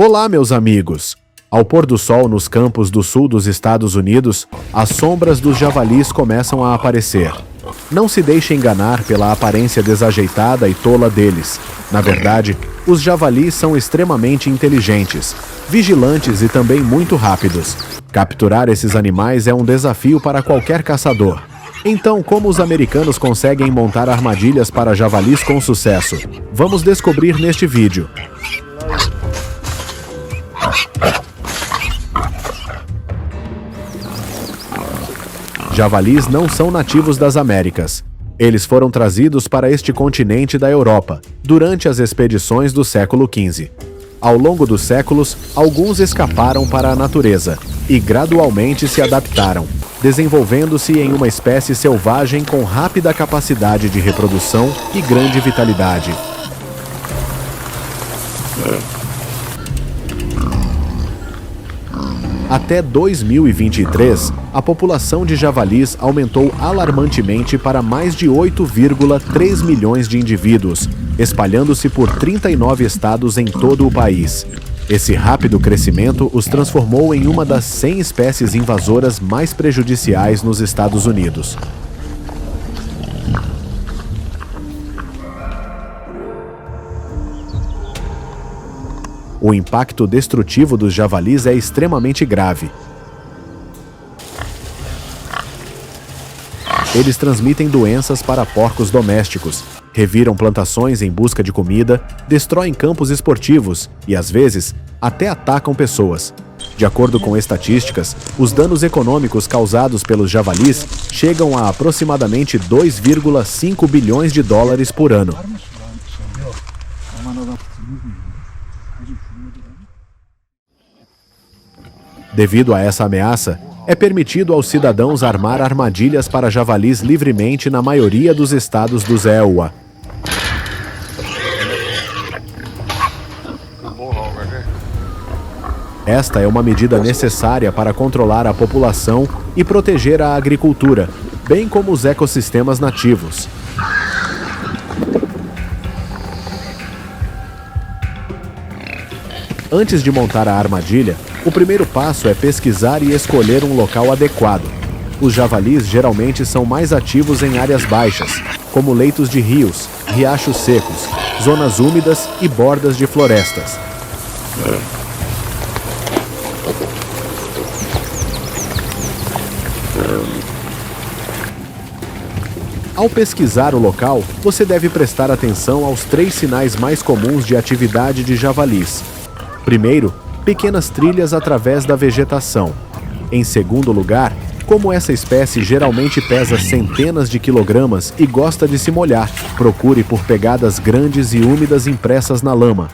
Olá, meus amigos! Ao pôr do sol nos campos do sul dos Estados Unidos, as sombras dos javalis começam a aparecer. Não se deixe enganar pela aparência desajeitada e tola deles. Na verdade, os javalis são extremamente inteligentes, vigilantes e também muito rápidos. Capturar esses animais é um desafio para qualquer caçador. Então, como os americanos conseguem montar armadilhas para javalis com sucesso? Vamos descobrir neste vídeo. Javalis não são nativos das Américas. Eles foram trazidos para este continente da Europa durante as expedições do século XV. Ao longo dos séculos, alguns escaparam para a natureza e gradualmente se adaptaram, desenvolvendo-se em uma espécie selvagem com rápida capacidade de reprodução e grande vitalidade. Até 2023, a população de javalis aumentou alarmantemente para mais de 8,3 milhões de indivíduos, espalhando-se por 39 estados em todo o país. Esse rápido crescimento os transformou em uma das 100 espécies invasoras mais prejudiciais nos Estados Unidos. O impacto destrutivo dos javalis é extremamente grave. Eles transmitem doenças para porcos domésticos, reviram plantações em busca de comida, destroem campos esportivos e, às vezes, até atacam pessoas. De acordo com estatísticas, os danos econômicos causados pelos javalis chegam a aproximadamente 2,5 bilhões de dólares por ano. Devido a essa ameaça, é permitido aos cidadãos armar armadilhas para javalis livremente na maioria dos estados dos EUA. Esta é uma medida necessária para controlar a população e proteger a agricultura, bem como os ecossistemas nativos. Antes de montar a armadilha, o primeiro passo é pesquisar e escolher um local adequado. Os javalis geralmente são mais ativos em áreas baixas, como leitos de rios, riachos secos, zonas úmidas e bordas de florestas. Ao pesquisar o local, você deve prestar atenção aos 3 sinais mais comuns de atividade de javalis. Primeiro, pequenas trilhas através da vegetação. Em segundo lugar, como essa espécie geralmente pesa centenas de quilogramas e gosta de se molhar, procure por pegadas grandes e úmidas impressas na lama.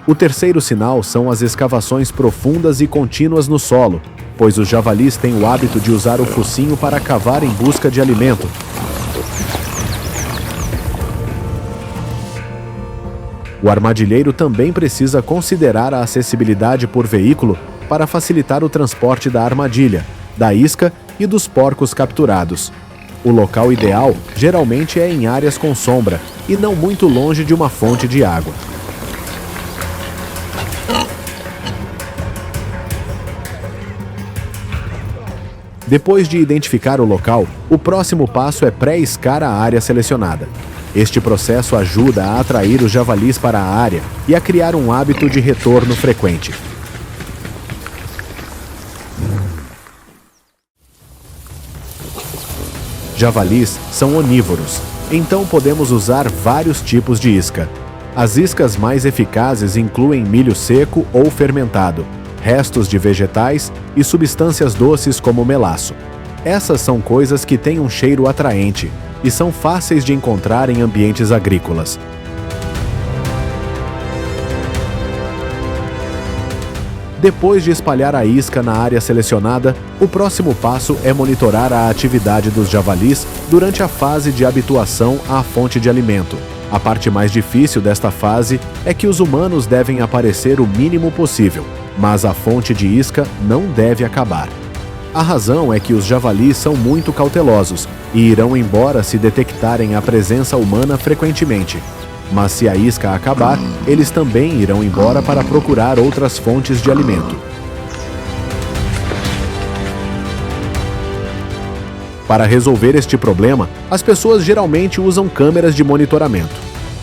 O terceiro sinal são as escavações profundas e contínuas no solo, pois os javalis têm o hábito de usar o focinho para cavar em busca de alimento. O armadilheiro também precisa considerar a acessibilidade por veículo para facilitar o transporte da armadilha, da isca e dos porcos capturados. O local ideal geralmente é em áreas com sombra e não muito longe de uma fonte de água. Depois de identificar o local, o próximo passo é pré-iscar a área selecionada. Este processo ajuda a atrair os javalis para a área e a criar um hábito de retorno frequente. Javalis são onívoros, então podemos usar vários tipos de isca. As iscas mais eficazes incluem milho seco ou fermentado, restos de vegetais e substâncias doces como melaço. Essas são coisas que têm um cheiro atraente e são fáceis de encontrar em ambientes agrícolas. Depois de espalhar a isca na área selecionada, o próximo passo é monitorar a atividade dos javalis durante a fase de habituação à fonte de alimento. A parte mais difícil desta fase é que os humanos devem aparecer o mínimo possível, mas a fonte de isca não deve acabar. A razão é que os javalis são muito cautelosos e irão embora se detectarem a presença humana frequentemente. Mas se a isca acabar, eles também irão embora para procurar outras fontes de alimento. Para resolver este problema, as pessoas geralmente usam câmeras de monitoramento.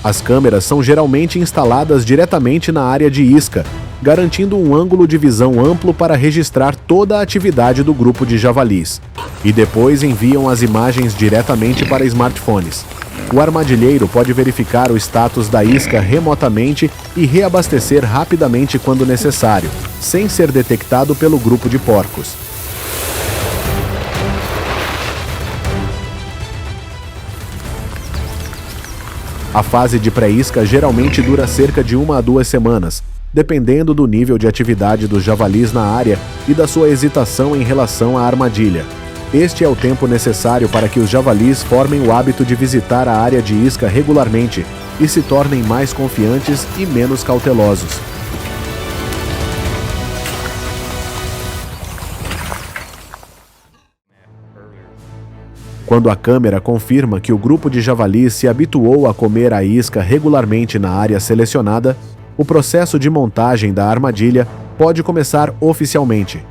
As câmeras são geralmente instaladas diretamente na área de isca, garantindo um ângulo de visão amplo para registrar toda a atividade do grupo de javalis, e depois enviam as imagens diretamente para smartphones. O armadilheiro pode verificar o status da isca remotamente e reabastecer rapidamente quando necessário, sem ser detectado pelo grupo de porcos. A fase de pré-isca geralmente dura cerca de 1 a 2 semanas, dependendo do nível de atividade dos javalis na área e da sua hesitação em relação à armadilha. Este é o tempo necessário para que os javalis formem o hábito de visitar a área de isca regularmente e se tornem mais confiantes e menos cautelosos. Quando a câmera confirma que o grupo de javalis se habituou a comer a isca regularmente na área selecionada, o processo de montagem da armadilha pode começar oficialmente.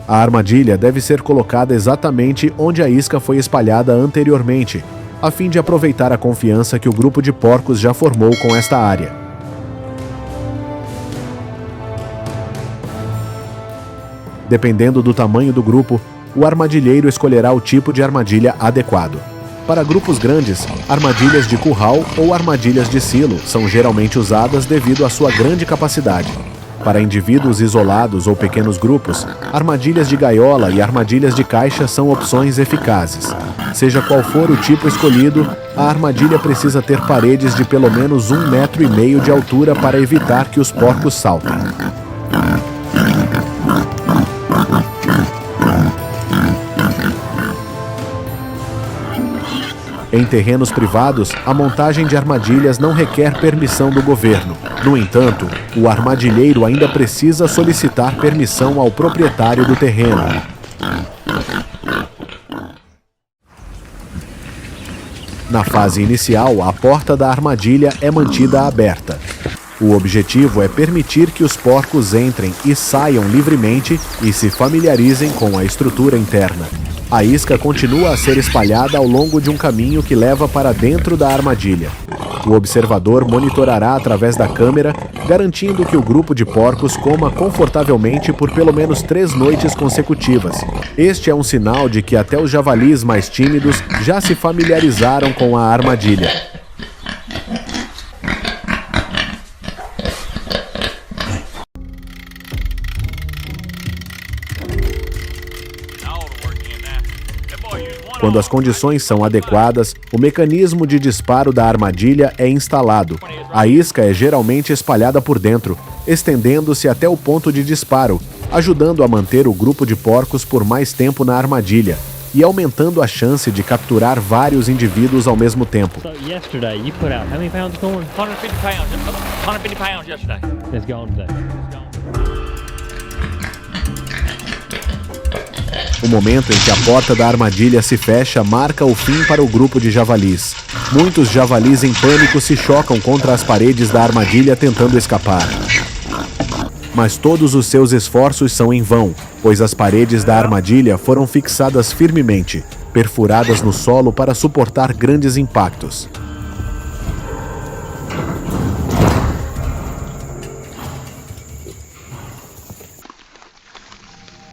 A armadilha deve ser colocada exatamente onde a isca foi espalhada anteriormente, a fim de aproveitar a confiança que o grupo de porcos já formou com esta área. Dependendo do tamanho do grupo, o armadilheiro escolherá o tipo de armadilha adequado. Para grupos grandes, armadilhas de curral ou armadilhas de silo são geralmente usadas devido à sua grande capacidade. Para indivíduos isolados ou pequenos grupos, armadilhas de gaiola e armadilhas de caixa são opções eficazes. Seja qual for o tipo escolhido, a armadilha precisa ter paredes de pelo menos 1,5 metros de altura para evitar que os porcos saltem. Em terrenos privados, a montagem de armadilhas não requer permissão do governo. No entanto, o armadilheiro ainda precisa solicitar permissão ao proprietário do terreno. Na fase inicial, a porta da armadilha é mantida aberta. O objetivo é permitir que os porcos entrem e saiam livremente e se familiarizem com a estrutura interna. A isca continua a ser espalhada ao longo de um caminho que leva para dentro da armadilha. O observador monitorará através da câmera, garantindo que o grupo de porcos coma confortavelmente por pelo menos 3 noites consecutivas. Este é um sinal de que até os javalis mais tímidos já se familiarizaram com a armadilha. Quando as condições são adequadas, o mecanismo de disparo da armadilha é instalado. A isca é geralmente espalhada por dentro, estendendo-se até o ponto de disparo, ajudando a manter o grupo de porcos por mais tempo na armadilha e aumentando a chance de capturar vários indivíduos ao mesmo tempo. O momento em que a porta da armadilha se fecha marca o fim para o grupo de javalis. Muitos javalis em pânico se chocam contra as paredes da armadilha tentando escapar. Mas todos os seus esforços são em vão, pois as paredes da armadilha foram fixadas firmemente, perfuradas no solo para suportar grandes impactos.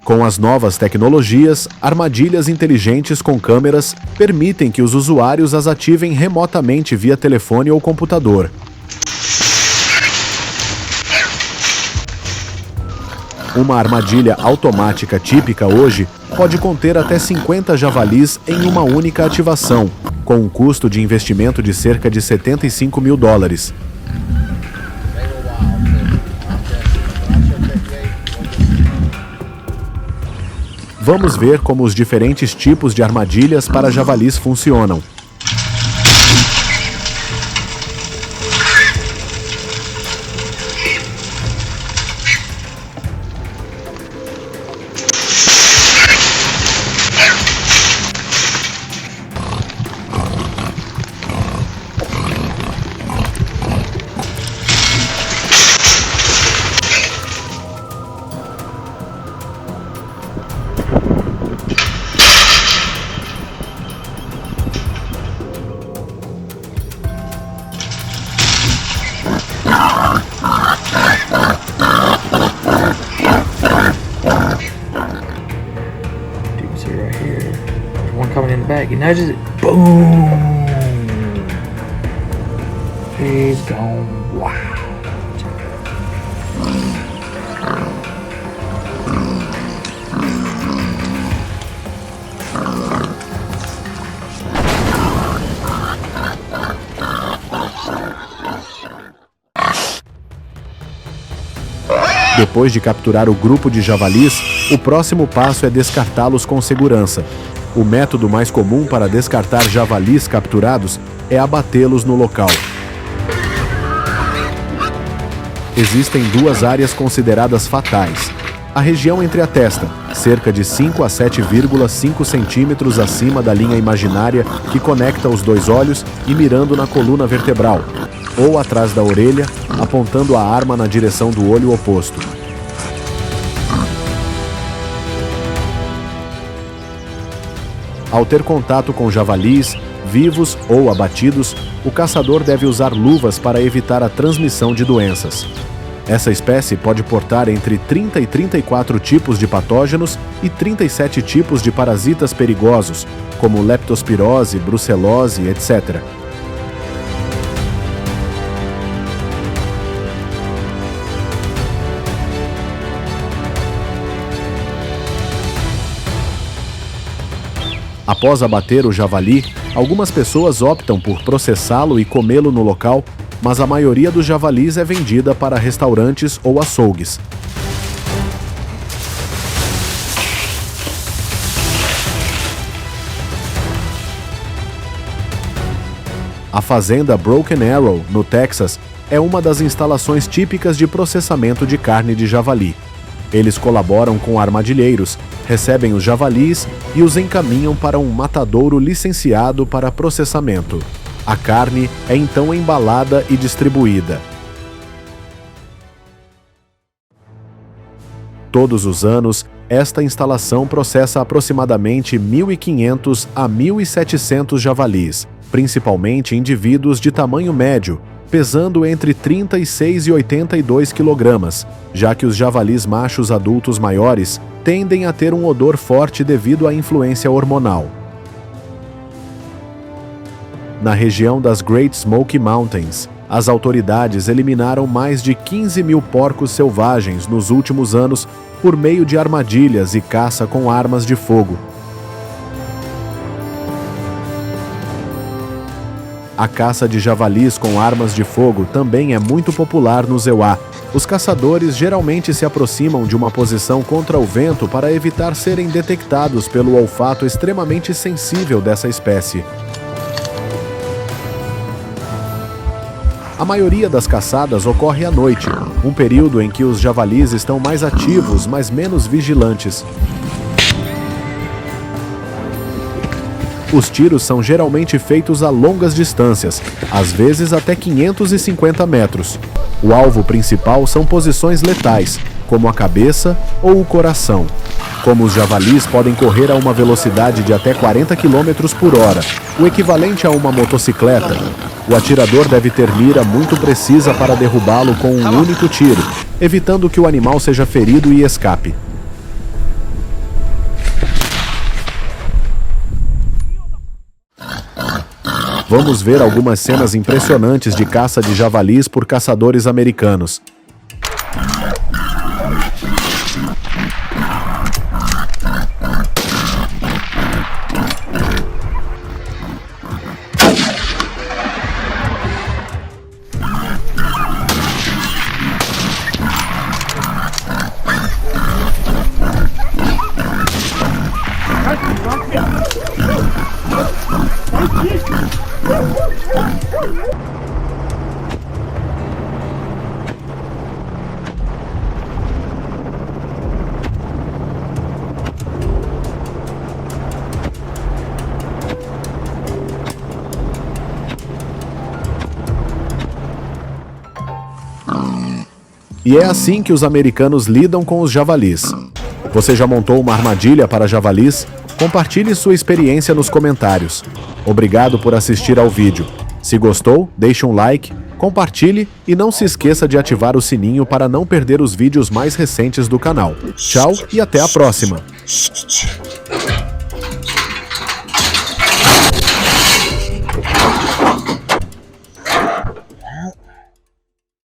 Com as novas tecnologias, armadilhas inteligentes com câmeras permitem que os usuários as ativem remotamente via telefone ou computador. Uma armadilha automática típica hoje pode conter até 50 javalis em uma única ativação, com um custo de investimento de cerca de $75 mil. Vamos ver como os diferentes tipos de armadilhas para javalis funcionam. back. And now just boom. He's gone wild. Depois de capturar o grupo de javalis, o próximo passo é descartá-los com segurança. O método mais comum para descartar javalis capturados é abatê-los no local. Existem duas áreas consideradas fatais. A região entre a testa, cerca de 5 a 7,5 centímetros acima da linha imaginária que conecta os dois olhos e mirando na coluna vertebral, ou atrás da orelha, apontando a arma na direção do olho oposto. Ao ter contato com javalis, vivos ou abatidos, o caçador deve usar luvas para evitar a transmissão de doenças. Essa espécie pode portar entre 30 e 34 tipos de patógenos e 37 tipos de parasitas perigosos, como leptospirose, brucelose, etc. Após abater o javali, algumas pessoas optam por processá-lo e comê-lo no local, mas a maioria dos javalis é vendida para restaurantes ou açougues. A fazenda Broken Arrow, no Texas, é uma das instalações típicas de processamento de carne de javali. Eles colaboram com armadilheiros, recebem os javalis e os encaminham para um matadouro licenciado para processamento. A carne é então embalada e distribuída. Todos os anos, esta instalação processa aproximadamente 1.500 a 1.700 javalis, principalmente indivíduos de tamanho médio, pesando entre 36 e 82 kg, já que os javalis machos adultos maiores tendem a ter um odor forte devido à influência hormonal. Na região das Great Smoky Mountains, as autoridades eliminaram mais de 15 mil porcos selvagens nos últimos anos por meio de armadilhas e caça com armas de fogo. A caça de javalis com armas de fogo também é muito popular no Zeuá. Os caçadores geralmente se aproximam de uma posição contra o vento para evitar serem detectados pelo olfato extremamente sensível dessa espécie. A maioria das caçadas ocorre à noite, um período em que os javalis estão mais ativos, mas menos vigilantes. Os tiros são geralmente feitos a longas distâncias, às vezes até 550 metros. O alvo principal são posições letais, como a cabeça ou o coração. Como os javalis podem correr a uma velocidade de até 40 km por hora, o equivalente a uma motocicleta, o atirador deve ter mira muito precisa para derrubá-lo com um único tiro, evitando que o animal seja ferido e escape. Vamos ver algumas cenas impressionantes de caça de javalis por caçadores americanos. E é assim que os americanos lidam com os javalis. Você já montou uma armadilha para javalis? Compartilhe sua experiência nos comentários. Obrigado por assistir ao vídeo. Se gostou, deixe um like, compartilhe e não se esqueça de ativar o sininho para não perder os vídeos mais recentes do canal. Tchau e até a próxima!